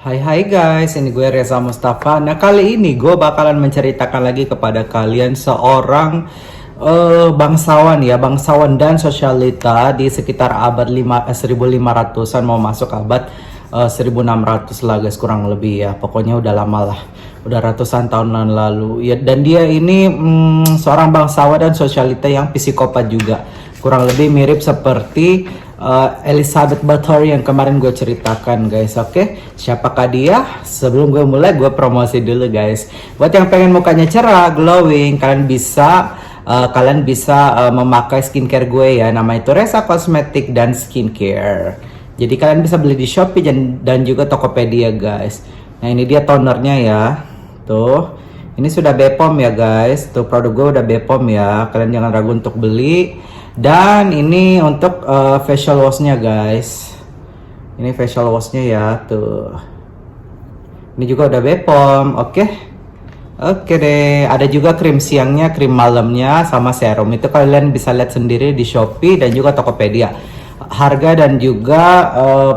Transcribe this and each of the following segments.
Hai hai guys, ini gue Reza Mustafa. Nah kali ini gue bakalan menceritakan lagi kepada kalian seorang bangsawan ya, bangsawan dan sosialita di sekitar abad 1500-an mau masuk abad 1600 lah guys kurang lebih ya. Pokoknya udah lama lah, udah ratusan tahun lalu ya. Dan dia ini seorang bangsawan dan sosialita yang psikopat juga. Kurang lebih mirip seperti Elizabeth Bathory yang kemarin gue ceritakan guys. Oke, siapakah dia? Sebelum gue mulai, gue promosi dulu guys. Buat yang pengen mukanya cerah, glowing, kalian bisa memakai skincare gue ya. Nama itu Reza Cosmetic dan Skincare. Jadi kalian bisa beli di Shopee dan juga Tokopedia guys. Nah ini dia tonernya ya. Tuh, ini sudah Bepom ya guys. Tuh produk gue udah Bepom ya. Kalian jangan ragu untuk beli. Dan ini untuk facial washnya guys. Ini facial washnya ya tuh. Ini juga udah Bepom. Oke deh. Ada juga krim siangnya, krim malamnya, sama serum. Itu kalian bisa lihat sendiri di Shopee dan juga Tokopedia. Harga dan juga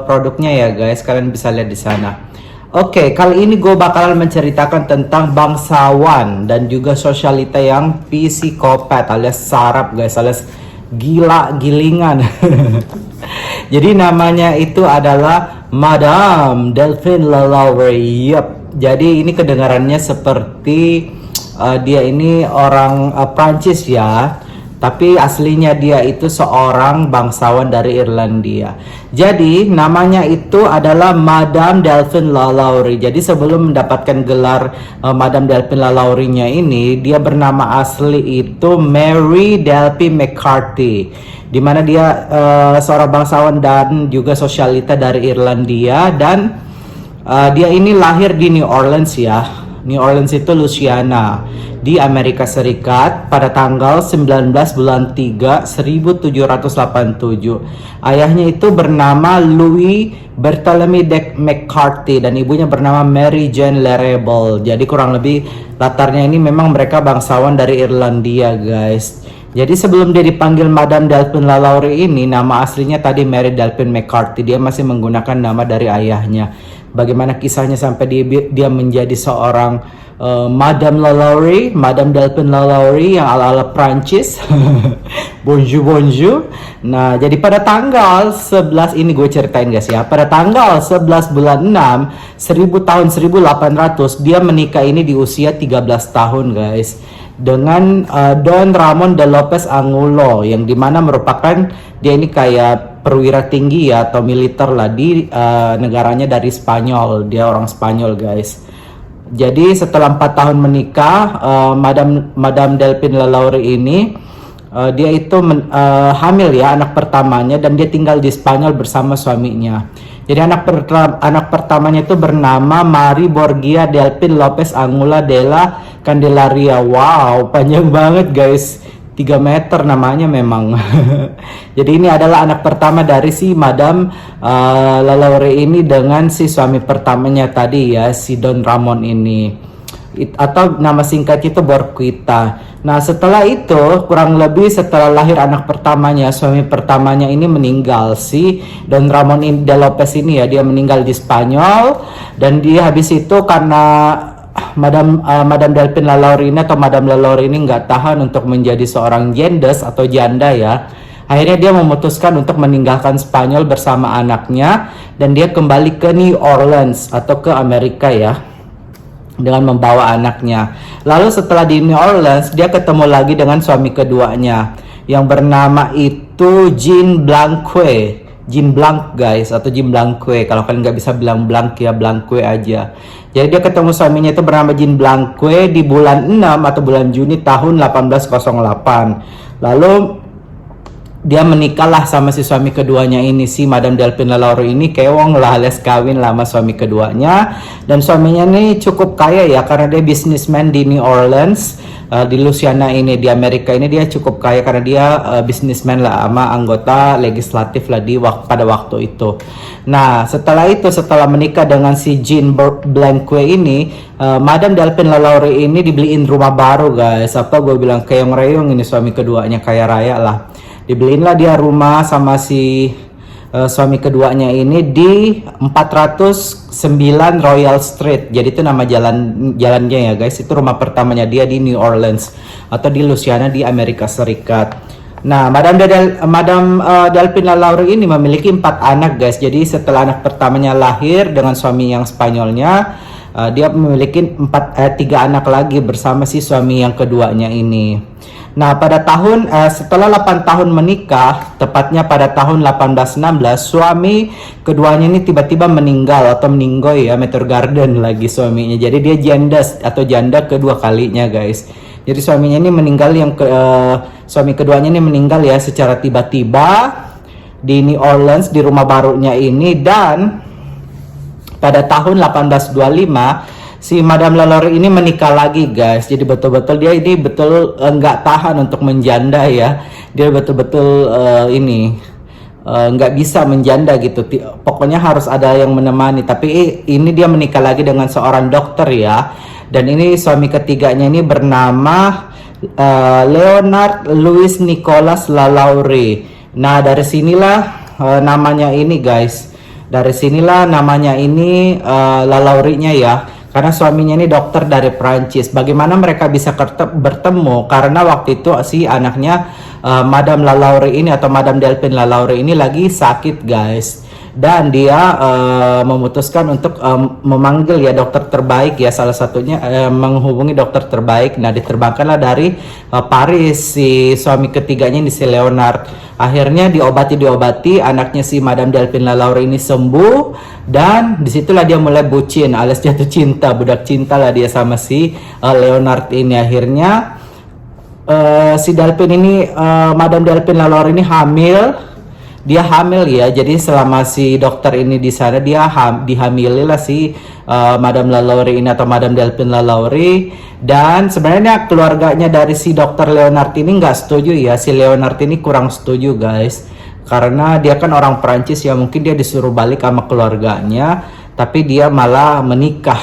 produknya ya guys. Kalian bisa lihat di sana. Oke, kali ini gue bakalan menceritakan tentang bangsawan dan juga sosialita yang psikopat alias sarap guys, alias gila gilingan. Jadi namanya itu adalah Madame Delphine Lalaurie. Yup. Jadi ini kedengarannya seperti dia ini orang Prancis ya. Tapi aslinya dia itu seorang bangsawan dari Irlandia. Jadi namanya itu adalah Madame Delphine Lalaurie. Jadi sebelum mendapatkan gelar Madame Delphine Lalaurie-nya ini, dia bernama asli itu Mary Delphine McCarthy. Di mana dia seorang bangsawan dan juga sosialita dari Irlandia, dan dia ini lahir di New Orleans ya. New Orleans itu Louisiana di Amerika Serikat pada tanggal 19 bulan 3 1787. Ayahnya itu bernama Louis Bartholomew de McCarthy dan ibunya bernama Mary Jane Larrabel. Jadi kurang lebih latarnya ini memang mereka bangsawan dari Irlandia guys. Jadi sebelum dia dipanggil Madame Delphine Lalaurie ini, nama aslinya tadi Mary Delphine McCarthy. Dia masih menggunakan nama dari ayahnya. Bagaimana kisahnya sampai dia menjadi seorang Madame Lalaurie, Madame Delphine Lalaurie yang ala-ala Prancis. Bonjour. Nah, jadi pada tanggal 11 ini gue ceritain guys ya. Pada tanggal 11 bulan 6 tahun 1800 dia menikah ini di usia 13 tahun guys. Dengan Don Ramon de Lopez Angulo yang dimana merupakan dia ini kayak perwira tinggi ya atau militer lah di negaranya dari Spanyol. Dia orang Spanyol guys. Jadi setelah 4 tahun menikah, Madame Delphine Lalaurie ini dia itu hamil ya anak pertamanya, dan dia tinggal di Spanyol bersama suaminya. Jadi anak pertamanya itu bernama Mari Borgia Delphine Lopez Angula de la Candelaria. Wow, panjang banget guys. 3 meter namanya memang. Jadi ini adalah anak pertama dari si Madame Lalaurie ini dengan si suami pertamanya tadi ya, si Don Ramon ini. Atau nama singkat itu Borquita. Nah setelah itu kurang lebih setelah lahir anak pertamanya, suami pertamanya ini meninggal, si Don Ramon de Lopez ini ya, dia meninggal di Spanyol. Dan dia habis itu karena Madame Delphine Lalaurie atau Madame Lalaurie ini nggak tahan untuk menjadi seorang jendes atau janda ya. Akhirnya dia memutuskan untuk meninggalkan Spanyol bersama anaknya, dan dia kembali ke New Orleans atau ke Amerika ya, dengan membawa anaknya. Lalu setelah di New Orleans dia ketemu lagi dengan suami keduanya yang bernama itu Jean Blanque. Jean Blanc guys, atau Jean Blanque. Kalau kalian nggak bisa bilang Blanc ya Blanque aja. Jadi dia ketemu suaminya itu bernama Jean Blanque di bulan 6 atau bulan Juni tahun 1808. Lalu dia menikahlah sama si suami keduanya ini, si Madame Delphine Lalaurie ini kewong lah alias kawin lah sama suami keduanya. Dan suaminya ini cukup kaya ya karena dia businessman di New Orleans, di Louisiana ini di Amerika ini. Dia cukup kaya karena dia businessman lah sama anggota legislatif lah pada waktu itu. Nah setelah itu, setelah menikah dengan si Jean Blanque ini, Madame Delphine Lalaurie ini dibeliin rumah baru guys. Apa gue bilang, keong-reong ini suami keduanya kaya raya lah. Dibeliinlah dia rumah sama si suami keduanya ini di 409 Royal Street. Jadi itu nama jalannya ya guys. Itu rumah pertamanya dia di New Orleans atau di Louisiana di Amerika Serikat. Nah, Madam Delphine LaLaurie ini memiliki 4 anak guys. Jadi setelah anak pertamanya lahir dengan suami yang Spanyolnya, dia memiliki 3 anak lagi bersama si suami yang keduanya ini. Nah, pada setelah 8 tahun menikah, tepatnya pada tahun 1816, suami keduanya ini tiba-tiba meninggal atau meninggoy ya, Meteor Garden lagi suaminya. Jadi dia janda kedua kalinya, guys. Jadi suaminya ini meninggal suami keduanya ini meninggal ya secara tiba-tiba di New Orleans di rumah barunya ini, dan pada tahun 1825 si Madame LaLaurie ini menikah lagi guys. Jadi betul-betul dia ini nggak tahan untuk menjanda ya. Dia betul-betul nggak bisa menjanda gitu. Pokoknya harus ada yang menemani. Tapi ini dia menikah lagi dengan seorang dokter ya. Dan ini suami ketiganya ini bernama Leonard Louis Nicholas LaLaurie. Nah dari sinilah namanya ini guys. Dari sinilah namanya ini LaLaurie-nya ya. Karena suaminya ini dokter dari Prancis. Bagaimana mereka bisa bertemu? Karena waktu itu si anaknya Madame LaLaurie ini atau Madame Delphine LaLaurie ini lagi sakit guys. Dan dia memutuskan untuk memanggil ya dokter terbaik ya, salah satunya menghubungi dokter terbaik. Nah diterbangkanlah dari Paris si suami ketiganya ini si Leonard. Akhirnya diobati anaknya si Madame Delphine LaLaurie ini sembuh, dan disitulah dia mulai bucin alias jatuh cinta, budak cinta lah dia sama si Leonard ini. Akhirnya si Delphine ini Madame Delphine LaLaurie ini dia hamil ya. Jadi selama si dokter ini di sana dia dihamililah si Madame LaLaurie ini atau Madame Delphine LaLaurie. Dan sebenarnya keluarganya dari si dokter Leonard ini nggak setuju ya. Si Leonard ini kurang setuju guys, karena dia kan orang Perancis ya, mungkin dia disuruh balik sama keluarganya, tapi dia malah menikah.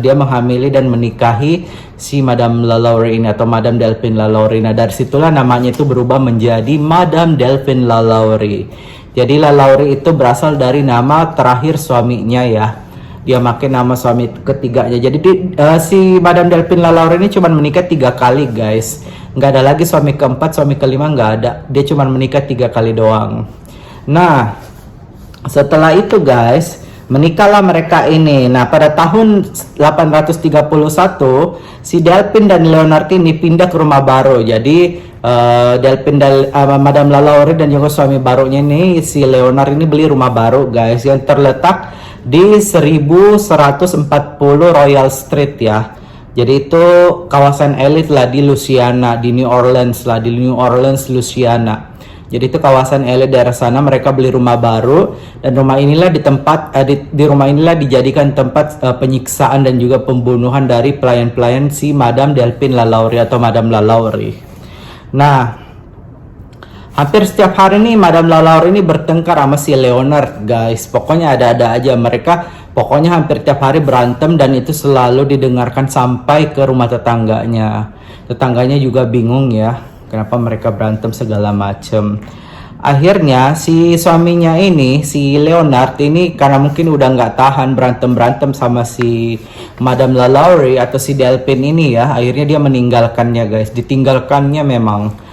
Dia menghamili dan menikahi si Madame LaLaurie ini atau Madame Delphine LaLaurie. Nah dari situlah namanya itu berubah menjadi Madame Delphine LaLaurie. Jadi LaLaurie itu berasal dari nama terakhir suaminya ya. Dia pakai nama suami ketiganya. Jadi si Madame Delphine LaLaurie ini cuma menikah 3 kali guys. Nggak ada lagi suami keempat, suami kelima nggak ada. Dia cuma menikah 3 kali doang. Nah setelah itu guys, menikahlah mereka ini. Nah pada tahun 831 si Delphine dan Leonard ini pindah ke rumah baru. Jadi Madame LaLaurie dan juga suami barunya ini si Leonard ini beli rumah baru guys, yang terletak di 1140 Royal Street ya. Jadi itu kawasan elit lah di Louisiana, di New Orleans, Louisiana. Jadi itu kawasan elit daerah sana. Mereka beli rumah baru, dan rumah inilah di rumah inilah dijadikan tempat penyiksaan dan juga pembunuhan dari pelayan-pelayan si Madame Delphine LaLaurie atau Madame LaLaurie. Nah, hampir setiap hari nih Madame LaLaurie ini bertengkar sama si Leonard guys. Pokoknya ada-ada aja mereka. Pokoknya hampir tiap hari berantem, dan itu selalu didengarkan sampai ke rumah tetangganya. Tetangganya juga bingung ya, kenapa mereka berantem segala macem. Akhirnya si suaminya ini, si Leonard ini, karena mungkin udah nggak tahan berantem sama si Madame LaLaurie atau si Delphine ini ya, akhirnya dia meninggalkannya guys. Ditinggalkannya memang.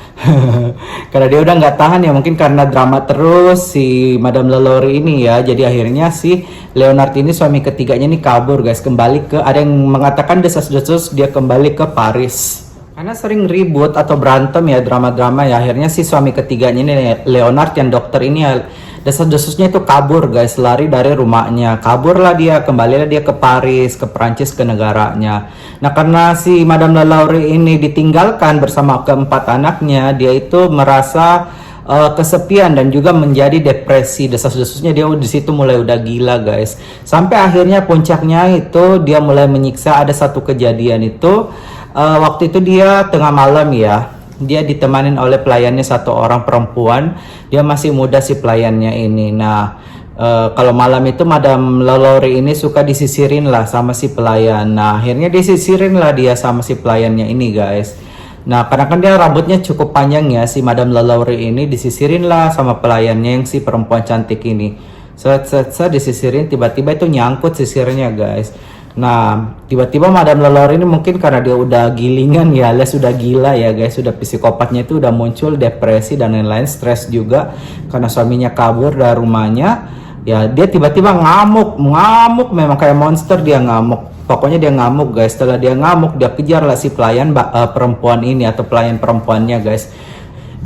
Karena dia udah nggak tahan ya, mungkin karena drama terus si Madame LaLaurie ini ya. Jadi akhirnya si Leonard ini suami ketiganya ini kabur guys, kembali ke, ada yang mengatakan desas-desus dia kembali ke Paris. Karena sering ribut atau berantem ya, drama-drama ya, akhirnya si suami ketiganya ini Leonard yang dokter ini ya, desas-desusnya itu kabur guys, lari dari rumahnya. Kaburlah dia, kembalilah dia ke Paris, ke Prancis, ke negaranya. Nah karena si Madame LaLaurie ini ditinggalkan bersama keempat anaknya, dia itu merasa kesepian dan juga menjadi depresi. Desas-desusnya dia di situ mulai udah gila guys. Sampai akhirnya puncaknya itu dia mulai menyiksa. Ada satu kejadian itu waktu itu dia tengah malam ya, dia ditemanin oleh pelayannya, satu orang perempuan. Dia masih muda si pelayannya ini. Nah kalau malam itu Madame LaLaurie ini suka disisirin lah sama si pelayan. Nah akhirnya disisirin lah dia sama si pelayannya ini guys. Nah, karena kan dia rambutnya cukup panjang ya, si Madame Lalaurie ini disisirin lah sama pelayannya yang si perempuan cantik ini. Set disisirin, tiba-tiba itu nyangkut sisirnya guys. Nah, tiba-tiba Madame Lalaurie ini mungkin karena dia udah gilingan ya, alias sudah gila ya guys, sudah psikopatnya itu udah muncul, depresi dan lain-lain, stres juga karena suaminya kabur dari rumahnya. Ya, dia tiba-tiba ngamuk memang kayak monster, dia ngamuk. Pokoknya dia ngamuk guys. Setelah dia ngamuk, dia kejar lah si pelayan perempuan ini atau pelayan perempuannya guys.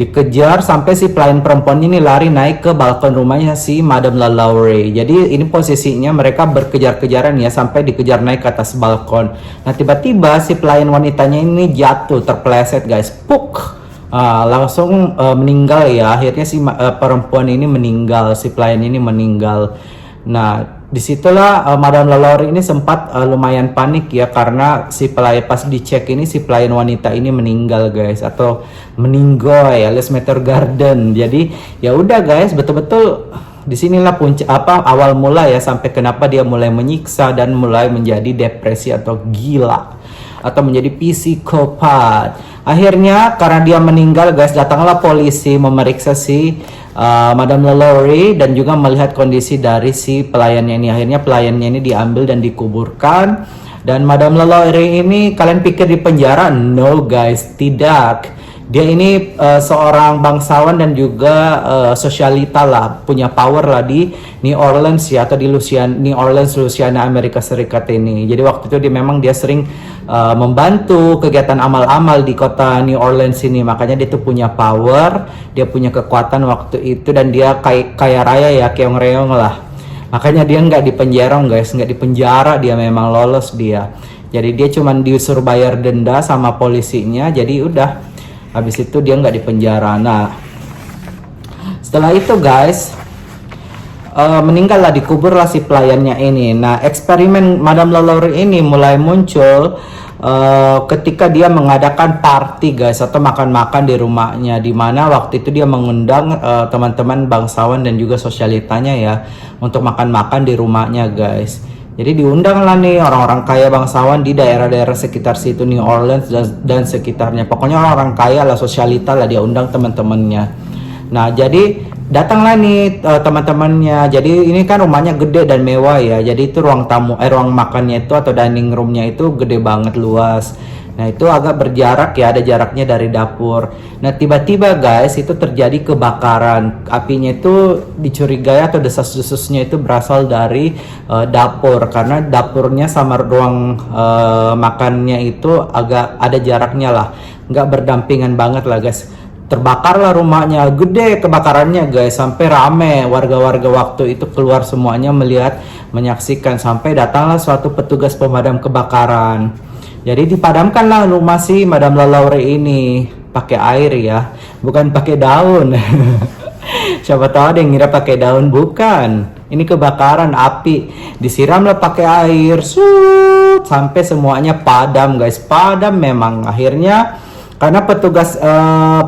Dikejar sampai si pelayan perempuan ini lari naik ke balkon rumahnya si Madame Lalaurie. Jadi ini posisinya mereka berkejar-kejaran ya, sampai dikejar naik ke atas balkon. Nah, tiba-tiba si pelayan wanitanya ini jatuh, terpeleset guys. Puk! Langsung meninggal ya. Akhirnya si perempuan ini meninggal, si pelayan ini meninggal. Nah, disitulah Madame Lalaurie ini sempat lumayan panik ya, karena si pelayan pas dicek ini si pelayan wanita ini meninggal guys, atau meninggoy alias Meteor Garden. Jadi ya udah guys, betul-betul disinilah awal mula ya, sampai kenapa dia mulai menyiksa dan mulai menjadi depresi atau gila atau menjadi psikopat. Akhirnya karena dia meninggal guys, datanglah polisi memeriksa si Madame Lalaurie dan juga melihat kondisi dari si pelayannya ini. Akhirnya pelayannya ini diambil dan dikuburkan. Dan Madame Lalaurie ini kalian pikir di penjara? No guys, tidak. Dia ini seorang bangsawan dan juga sosialita lah, punya power lah di New Orleans ya, atau di New Orleans, Louisiana, Amerika Serikat ini. Jadi waktu itu dia sering membantu kegiatan amal-amal di kota New Orleans ini, makanya dia tuh punya power, dia punya kekuatan waktu itu, dan dia kaya raya ya, keong-reong lah. Makanya dia nggak di penjara guys, nggak di penjara, dia memang lolos dia. Jadi dia cuman disuruh bayar denda sama polisinya, jadi udah. Habis itu dia nggak di penjara. Nah, setelah itu guys, meninggallah, dikuburlah si pelayannya ini. Nah, eksperimen Madame Lalaurie ini mulai muncul ketika dia mengadakan party guys, atau makan-makan di rumahnya, di mana waktu itu dia mengundang teman-teman bangsawan dan juga sosialitanya ya untuk makan-makan di rumahnya guys. Jadi diundang lah nih orang-orang kaya bangsawan di daerah-daerah sekitar situ, New Orleans dan sekitarnya. Pokoknya orang-orang kaya lah, sosialita lah, dia undang teman-temannya. Nah, jadi datanglah nih teman-temannya. Jadi ini kan rumahnya gede dan mewah ya. Jadi itu ruang makannya itu atau dining roomnya itu gede banget, luas. Nah, itu agak berjarak ya, ada jaraknya dari dapur. Nah, tiba-tiba guys, itu terjadi kebakaran. Apinya itu dicurigai atau desas-desusnya itu berasal dari dapur, karena dapurnya sama ruang makannya itu agak ada jaraknya lah, nggak berdampingan banget lah guys. Terbakarlah rumahnya, gede kebakarannya guys, sampai rame warga-warga waktu itu keluar semuanya melihat, menyaksikan, sampai datanglah suatu petugas pemadam kebakaran. Jadi dipadamkanlah rumah si Madame Lalaurie ini pakai air ya, bukan pakai daun. Siapa tahu ada yang ngira pakai daun, bukan. Ini kebakaran, api, disiramlah pakai air, sampai semuanya padam guys, padam memang. Akhirnya karena petugas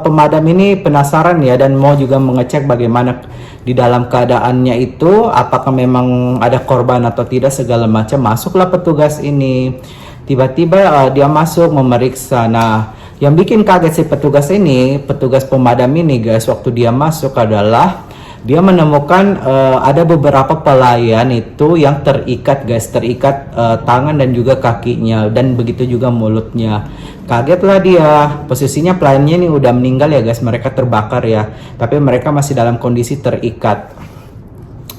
pemadam ini penasaran ya, dan mau juga mengecek bagaimana di dalam keadaannya itu, apakah memang ada korban atau tidak segala macam. Masuklah petugas ini. Tiba-tiba dia masuk memeriksa. Nah, yang bikin kaget si petugas ini, petugas pemadam ini guys, waktu dia masuk adalah dia menemukan ada beberapa pelayan itu yang terikat guys, terikat tangan dan juga kakinya, dan begitu juga mulutnya. Kagetlah dia, posisinya pelayannya ini udah meninggal ya guys, mereka terbakar ya, tapi mereka masih dalam kondisi terikat.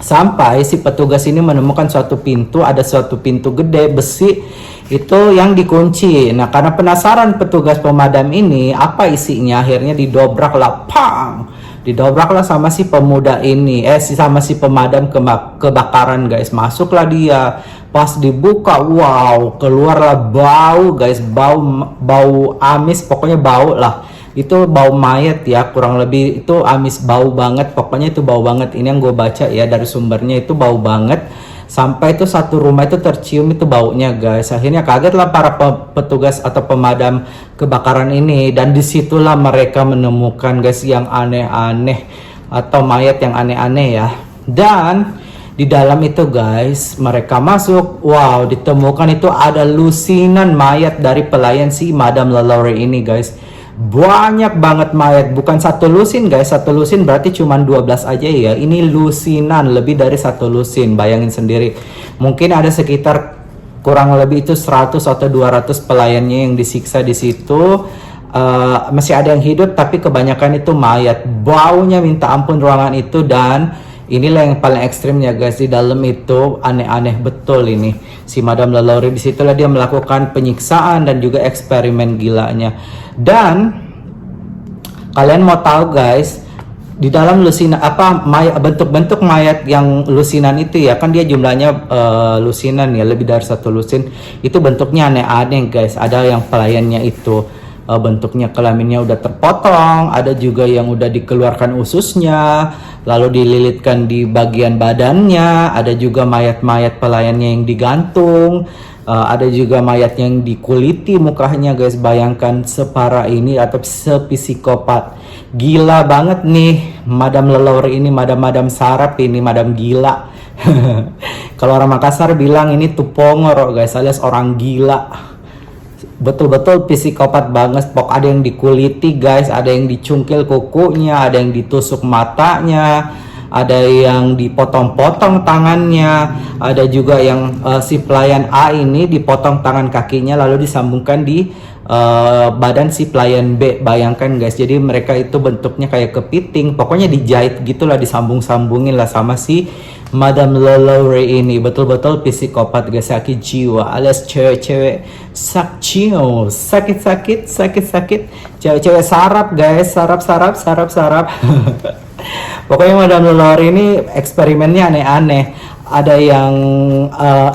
Sampai si petugas ini menemukan suatu pintu, ada suatu pintu gede besi itu yang dikunci. Nah, karena penasaran petugas pemadam ini apa isinya, akhirnya didobraklah, pang, didobraklah sama si pemuda ini, sama si pemadam kebakaran guys. Masuklah dia, pas dibuka, wow, keluarlah bau guys, bau amis, pokoknya bau lah. Itu bau mayat ya, kurang lebih itu amis, bau banget, pokoknya itu bau banget. Ini yang gue baca ya dari sumbernya, itu bau banget, sampai itu satu rumah itu tercium itu baunya guys. Akhirnya kagetlah para petugas atau pemadam kebakaran ini, dan disitulah mereka menemukan guys yang aneh-aneh atau mayat yang aneh-aneh ya. Dan di dalam itu guys, mereka masuk, wow, ditemukan itu ada lusinan mayat dari pelayan si Madame Lalaurie ini guys. Banyak banget mayat, bukan satu lusin guys, satu lusin berarti cuma 12 aja ya. Ini lusinan, lebih dari satu lusin, bayangin sendiri. Mungkin ada sekitar kurang lebih itu 100 atau 200 pelayannya yang disiksa di situ. Masih ada yang hidup tapi kebanyakan itu mayat. Baunya minta ampun ruangan itu, dan inilah yang paling ekstrimnya guys, di dalam itu aneh-aneh betul ini. Si Madame Lalaurie disitulah dia melakukan penyiksaan dan juga eksperimen gilanya. Dan kalian mau tahu guys, di dalam lusinan bentuk-bentuk mayat yang lusinan itu ya, kan dia jumlahnya lusinan ya, lebih dari satu lusin. Itu bentuknya aneh-aneh guys. Ada yang pelayannya itu bentuknya kelaminnya udah terpotong, ada juga yang udah dikeluarkan ususnya lalu dililitkan di bagian badannya, ada juga mayat-mayat pelayannya yang digantung, ada juga mayat yang dikuliti mukanya guys. Bayangkan separah ini atau sepsikopat, gila banget nih Madame Lalaurie ini, Madam Sarap ini, Madam gila. Kalau orang Makassar bilang ini tupongoro guys, alias orang gila. Betul-betul psikopat banget. Ada yang dikuliti guys, ada yang dicungkil kukunya, ada yang ditusuk matanya, ada yang dipotong-potong tangannya, ada juga yang si pelayan A ini dipotong tangan kakinya lalu disambungkan di badan si pelayan B. Bayangkan guys, jadi mereka itu bentuknya kayak kepiting, pokoknya dijahit gitulah, disambung-sambungin lah sama si Madame Lalaurie ini. Betul-betul psikopat guys, sakit jiwa, alias cewek-cewek sakcio, sakit-sakit, cewek-cewek sarap guys, sarap. Pokoknya Madame Lalaurie ini eksperimennya aneh-aneh. Ada yang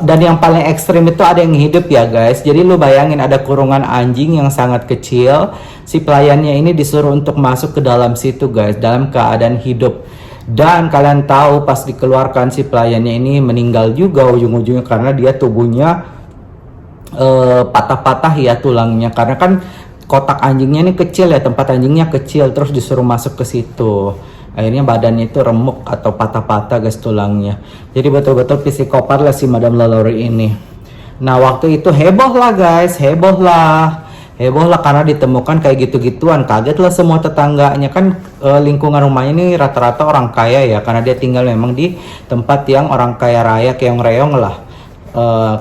dan yang paling ekstrim itu ada yang hidup ya guys. Jadi lu bayangin ada kurungan anjing yang sangat kecil. Si pelayannya ini disuruh untuk masuk ke dalam situ guys, dalam keadaan hidup. Dan kalian tahu pas dikeluarkan si pelayannya ini meninggal juga ujung-ujungnya, karena dia tubuhnya patah-patah ya tulangnya, karena kan kotak anjingnya ini kecil ya, tempat anjingnya kecil, terus disuruh masuk ke situ. Akhirnya badannya itu remuk atau patah-patah guys tulangnya. Jadi betul-betul psikopat lah si Madame Lalaurie ini. Nah waktu itu heboh lah guys, heboh lah karena ditemukan kayak gitu-gituan. Kaget lah semua tetangganya, kan lingkungan rumahnya ini rata-rata orang kaya ya, karena dia tinggal memang di tempat yang orang kaya raya, keong-reong lah.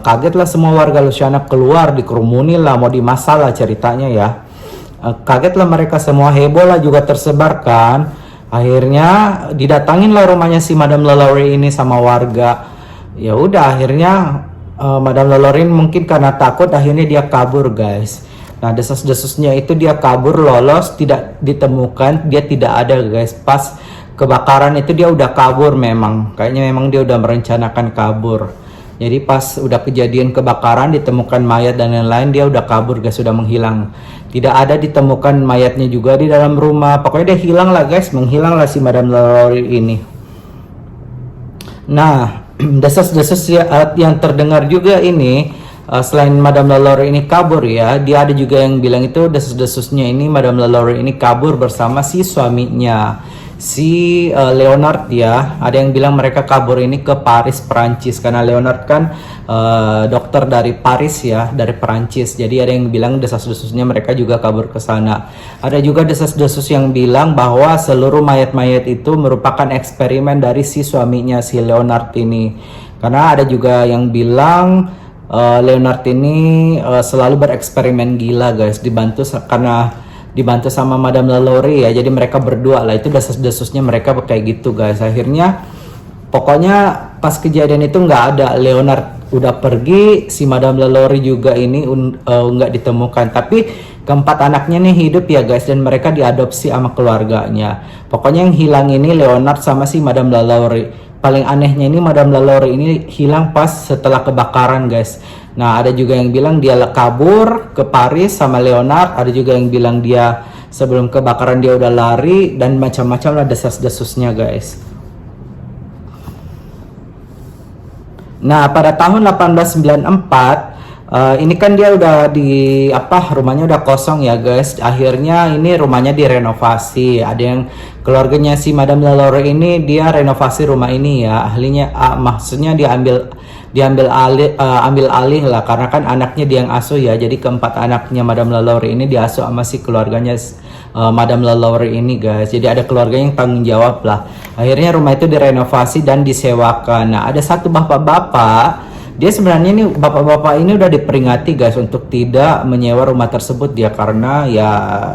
Kaget lah semua warga Louisiana, keluar dikerumuni lah, mau dimasalah ceritanya ya. Kaget lah mereka semua, heboh lah juga tersebarkan. Akhirnya didatangin lah rumahnya si Madame Lalaurie ini sama warga. Ya udah akhirnya Madame Lalaurie mungkin karena takut akhirnya dia kabur guys. Nah desas-desusnya itu dia kabur, lolos, tidak ditemukan, dia tidak ada guys. Pas kebakaran itu dia udah kabur memang. Kayaknya memang dia udah merencanakan kabur. Jadi pas udah kejadian kebakaran ditemukan mayat dan lain-lain, dia udah kabur guys, sudah menghilang. Tidak ada ditemukan mayatnya juga di dalam rumah. Pokoknya dia hilang lah guys, menghilang lah si Madame Lalaurie ini. Nah desas-desus yang terdengar juga ini, selain Madame Lalaurie ini kabur ya, dia ada juga yang bilang itu desas-desusnya ini Madame Lalaurie ini kabur bersama si suaminya, si Leonard ya. Ada yang bilang mereka kabur ini ke Paris, Perancis, karena Leonard kan dokter dari Paris ya, dari Perancis. Jadi ada yang bilang desas-desusnya mereka juga kabur ke sana. Ada juga desas-desus yang bilang bahwa seluruh mayat-mayat itu merupakan eksperimen dari si suaminya, si Leonard ini. Karena ada juga yang bilang Leonard ini selalu bereksperimen gila guys, dibantu sama Madame Lalaurie ya. Jadi mereka berdua lah, itu desas-desusnya mereka kayak gitu guys. Akhirnya pokoknya pas kejadian itu nggak ada, Leonard udah pergi, si Madame Lalaurie juga ini nggak ditemukan. Tapi keempat anaknya nih hidup ya guys, dan mereka diadopsi sama keluarganya. Pokoknya yang hilang ini Leonard sama si Madame Lalaurie. Paling anehnya ini Madame Lalaurie ini hilang pas setelah kebakaran guys. Nah ada juga yang bilang dia kabur ke Paris sama Leonard, ada juga yang bilang dia sebelum kebakaran dia udah lari, dan macam-macam lah desas-desusnya guys. Nah pada tahun 1894 Ini kan dia udah di rumahnya udah kosong ya guys. Akhirnya ini rumahnya direnovasi. Ada yang keluarganya si Madame Lalaurie ini dia renovasi rumah ini ya. Ahlinya maksudnya diambil ambil alih lah, karena kan anaknya dia yang asuh ya. Jadi keempat anaknya Madame Lalaurie ini diasuh sama si keluarganya Madame Lalaurie ini guys. Jadi ada keluarga yang tanggung jawab lah. Akhirnya rumah itu direnovasi dan disewakan. Nah, ada satu bapak-bapak, dia sebenarnya ini bapak-bapak ini udah diperingati guys untuk tidak menyewa rumah tersebut dia, karena ya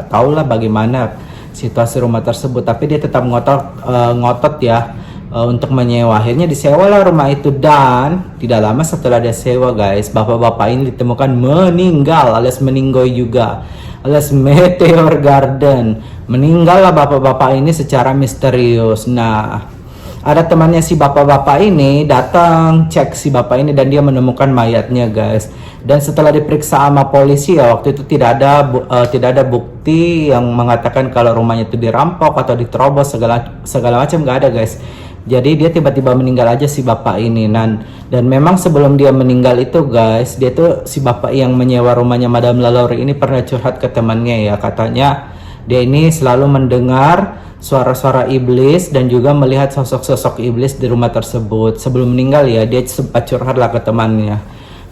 tahulah bagaimana situasi rumah tersebut, tapi dia tetap ngotot ya untuk menyewa. Akhirnya disewalah rumah itu, dan tidak lama setelah dia sewa guys, bapak-bapak ini ditemukan meninggal alias meninggoy juga alias Meteor Garden. Meninggal lah bapak-bapak ini secara misterius. Nah, ada temannya si bapak-bapak ini datang cek si bapak ini dan dia menemukan mayatnya guys. Dan setelah diperiksa sama polisi ya, waktu itu tidak ada bukti yang mengatakan kalau rumahnya itu dirampok atau diterobos, segala macam nggak ada guys. Jadi dia tiba-tiba meninggal aja si bapak ini. Dan memang sebelum dia meninggal itu guys, dia tuh si bapak yang menyewa rumahnya Madame Lalaurie ini pernah curhat ke temannya ya, katanya dia ini selalu mendengar suara-suara iblis dan juga melihat sosok-sosok iblis di rumah tersebut. Sebelum meninggal ya, dia sempat curhat lah ke temannya.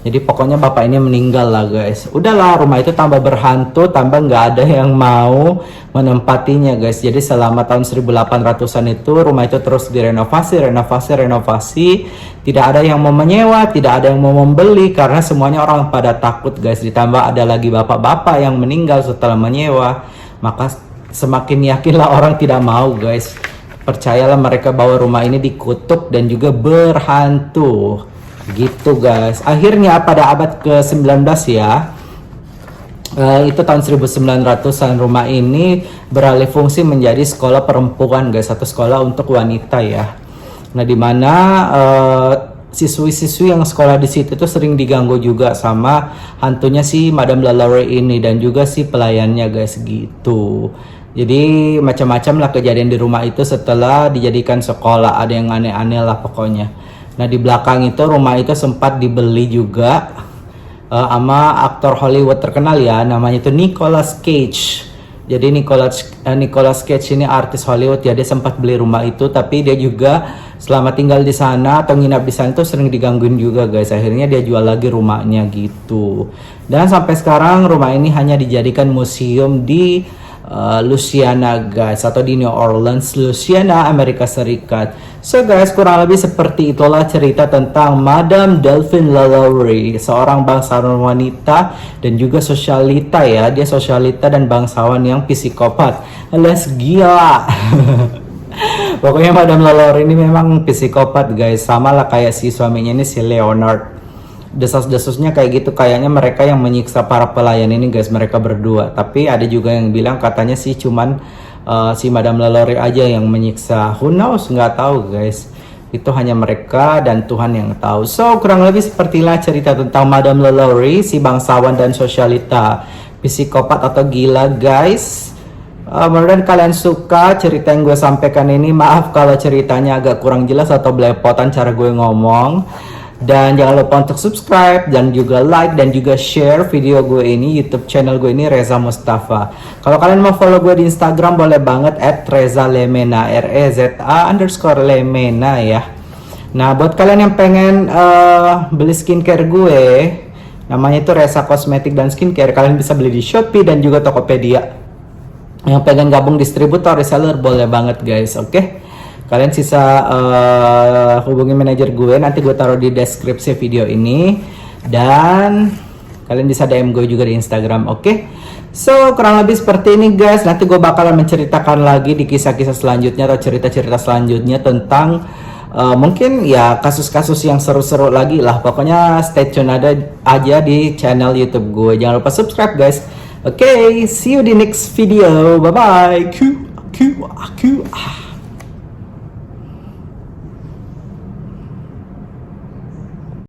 Jadi pokoknya bapak ini meninggal lah guys. Udahlah, rumah itu tambah berhantu, tambah nggak ada yang mau menempatinya guys. Jadi selama tahun 1800-an itu rumah itu terus renovasi. Tidak ada yang mau menyewa, tidak ada yang mau membeli, karena semuanya orang pada takut guys. Ditambah ada lagi bapak-bapak yang meninggal setelah menyewa. Maka semakin yakinlah orang tidak mau guys. Percayalah mereka bahwa rumah ini dikutuk dan juga berhantu gitu guys. Akhirnya pada abad ke-19 ya, itu tahun 1900-an, rumah ini beralih fungsi menjadi sekolah perempuan guys, satu sekolah untuk wanita ya. Nah, dimana siswi-siswi yang sekolah di situ tuh sering diganggu juga sama hantunya si Madame Lalaurie ini dan juga si pelayannya guys gitu. Jadi macam-macam lah kejadian di rumah itu setelah dijadikan sekolah. Ada yang aneh-aneh lah pokoknya. Nah, di belakang itu rumah itu sempat dibeli juga sama aktor Hollywood terkenal ya, namanya itu Nicolas Cage. Jadi Nicolas Cage ini artis Hollywood ya, dia sempat beli rumah itu, tapi dia juga selama tinggal di sana atau nginap di sana tuh sering digangguin juga guys. Akhirnya dia jual lagi rumahnya gitu. Dan sampai sekarang rumah ini hanya dijadikan museum di Louisiana guys, atau di New Orleans, Louisiana, Amerika Serikat. So guys, kurang lebih seperti itulah cerita tentang Madame Delphine Lalaurie, seorang bangsawan wanita dan juga sosialita ya. Dia sosialita dan bangsawan yang psikopat alias gila. Pokoknya Madame Lalaurie ini memang psikopat guys, sama lah kayak si suaminya ini si Leonard. Desas-desusnya kayak gitu, kayaknya mereka yang menyiksa para pelayan ini guys, mereka berdua. Tapi ada juga yang bilang katanya sih cuman si Madame Lalaurie aja yang menyiksa. Who knows, nggak tahu guys. Itu hanya mereka dan Tuhan yang tahu. So kurang lebih sepertilah cerita tentang Madame Lalaurie, si bangsawan dan sosialita psikopat atau gila guys. Mudah-mudahan kalian suka cerita yang gue sampaikan ini. Maaf kalau ceritanya agak kurang jelas atau belepotan cara gue ngomong. Dan jangan lupa untuk subscribe dan juga like dan juga share video gue ini, YouTube channel gue ini Reza Mustafa. Kalau kalian mau follow gue di Instagram boleh banget @rezalemena, REZA_Lemena ya. Nah, buat kalian yang pengen beli skincare gue, namanya itu Reza Kosmetik dan Skincare, kalian bisa beli di Shopee dan juga Tokopedia. Yang pengen gabung distributor reseller boleh banget guys, oke? Kalian sisa hubungi manajer gue, nanti gue taruh di deskripsi video ini. Dan kalian bisa DM gue juga di Instagram, oke? So, kurang lebih seperti ini guys. Nanti gue bakalan menceritakan lagi di kisah-kisah selanjutnya atau cerita-cerita selanjutnya tentang mungkin ya kasus-kasus yang seru-seru lagi lah. Pokoknya stay tune aja di channel YouTube gue. Jangan lupa subscribe guys. Oke, see you di next video. Bye-bye.